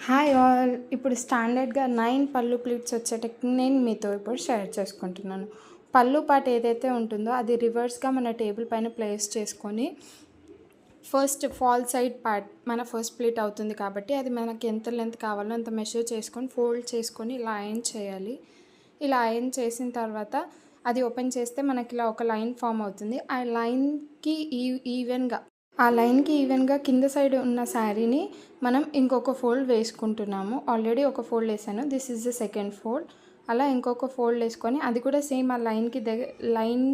Hi all. ఇప్పుడు స్టాండర్డ్‌గా 9 పళ్ళు ప్లీట్స్ వచ్చే టెక్నిక్ నేను మీతో ఇప్పుడు షేర్ చేసుకుంటున్నాను. పళ్ళు పార్ట్ ఏదైతే ఉంటుందో అది రివర్స్‌గా మన టేబుల్ పైన ప్లేస్ చేసుకొని ఫస్ట్ ఫాల్ సైడ్ పార్ట్ మన ఫస్ట్ ప్లీట్ అవుతుంది కాబట్టి అది మనకి ఎంత లెంత్ కావాలో అంత మెజర్ చేసుకొని ఫోల్డ్ చేసుకొని ఇలా అయర్న్ చేయాలి. ఇలా అయర్న్ చేసిన తర్వాత అది ఓపెన్ చేస్తే మనకి ఇలా ఒక లైన్ ఫామ్ అవుతుంది. ఆ లైన్‌కి ఈవెన్‌గా కింద సైడ్ ఉన్న శారీని మనం ఇంకొక ఫోల్డ్ వేసుకుంటున్నాము. ఆల్రెడీ ఒక ఫోల్డ్ వేసాను. This is the second fold. అలా ఇంకొక ఫోల్డ్ వేసుకొని అది కూడా సేమ్ ఆ లైన్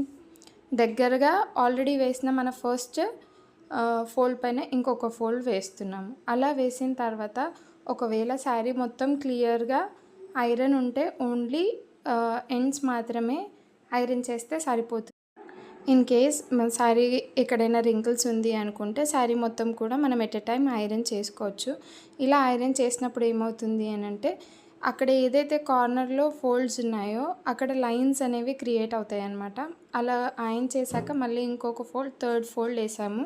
దగ్గరగా ఆల్రెడీ వేసిన మన ఫస్ట్ ఫోల్డ్ పైన ఇంకొక ఫోల్డ్ వేస్తున్నాము. అలా వేసిన తర్వాత ఒకవేళ శారీ మొత్తం క్లియర్గా ఐరన్ ఉంటే ఓన్లీ ఎండ్స్ మాత్రమే ఐరన్ చేస్తే సరిపోతుంది. ఇన్ కేస్ మన శారీ ఎక్కడైనా రింకిల్స్ ఉంది అనుకుంటే శారీ మొత్తం కూడా మనం ఎట్ ఎ టైం ఐరన్ చేసుకోవచ్చు. ఇలా ఐరన్ చేసినప్పుడు ఏమవుతుంది అని అంటే అక్కడ ఏదైతే కార్నర్లో ఫోల్డ్స్ ఉన్నాయో అక్కడ లైన్స్ అనేవి క్రియేట్ అవుతాయి అన్నమాట. అలా ఐరన్ చేశాక మళ్ళీ ఇంకొక థర్డ్ ఫోల్డ్ వేసాము.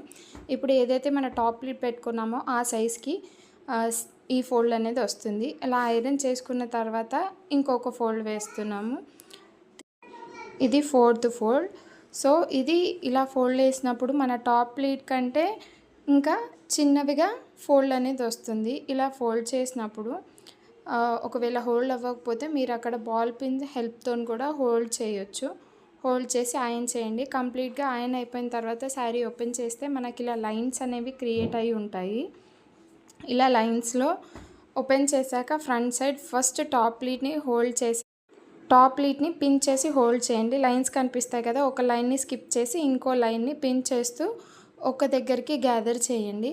ఇప్పుడు ఏదైతే మన టాప్ ప్లీట్ పెట్టుకున్నామో ఆ సైజ్కి ఈ ఫోల్డ్ అనేది వస్తుంది. అలా ఐరన్ చేసుకున్న తర్వాత ఇంకొక ఫోల్డ్ వేస్తున్నాము. ఇది ఫోర్త్ ఫోల్డ్. సో ఇది ఇలా ఫోల్డ్ వేసినప్పుడు మన టాప్ ప్లీట్ కంటే ఇంకా చిన్నవిగా ఫోల్డ్ అనేది వస్తుంది. ఇలా ఫోల్డ్ చేసినప్పుడు ఒకవేళ హోల్డ్ అవ్వకపోతే మీరు అక్కడ బాల్ పిన్ హెల్ప్తో కూడా హోల్డ్ చేయొచ్చు. హోల్డ్ చేసి ఐరన్ చేయండి. కంప్లీట్గా ఐరన్ అయిపోయిన తర్వాత శారీ ఓపెన్ చేస్తే మనకి ఇలా లైన్స్ అనేవి క్రియేట్ అయి ఉంటాయి. ఇలా లైన్స్లో ఓపెన్ చేశాక ఫ్రంట్ సైడ్ ఫస్ట్ టాప్ ప్లీట్ని పిన్ చేసి హోల్డ్ చేయండి. లైన్స్ కనిపిస్తాయి కదా, ఒక లైన్ని స్కిప్ చేసి ఇంకో లైన్ని పిన్ చేస్తూ ఒక దగ్గరికి గ్యాదర్ చేయండి.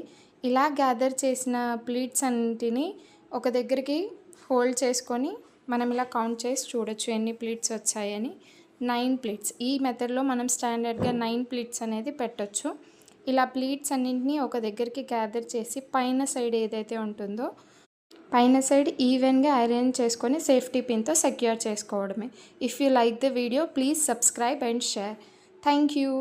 ఇలా గ్యాదర్ చేసిన ప్లీట్స్ అన్నింటినీ ఒక దగ్గరికి హోల్డ్ చేసుకొని మనం ఇలా కౌంట్ చేసి చూడొచ్చు ఎన్ని ప్లీట్స్ వచ్చాయని. 9 ప్లీట్స్. ఈ మెథడ్లో మనం స్టాండర్డ్గా 9 ప్లీట్స్ అనేది పెట్టొచ్చు. ఇలా ప్లీట్స్ అన్నింటినీ ఒక దగ్గరికి గ్యాదర్ చేసి పైన సైడ్ ఏదైతే ఉంటుందో పైన సైడ్ ఈవెన్గా ఐరన్ చేసుకొని సేఫ్టీ పిన్తో సెక్యూర్ చేసుకోవడమే. If you like the video please subscribe and share. Thank you.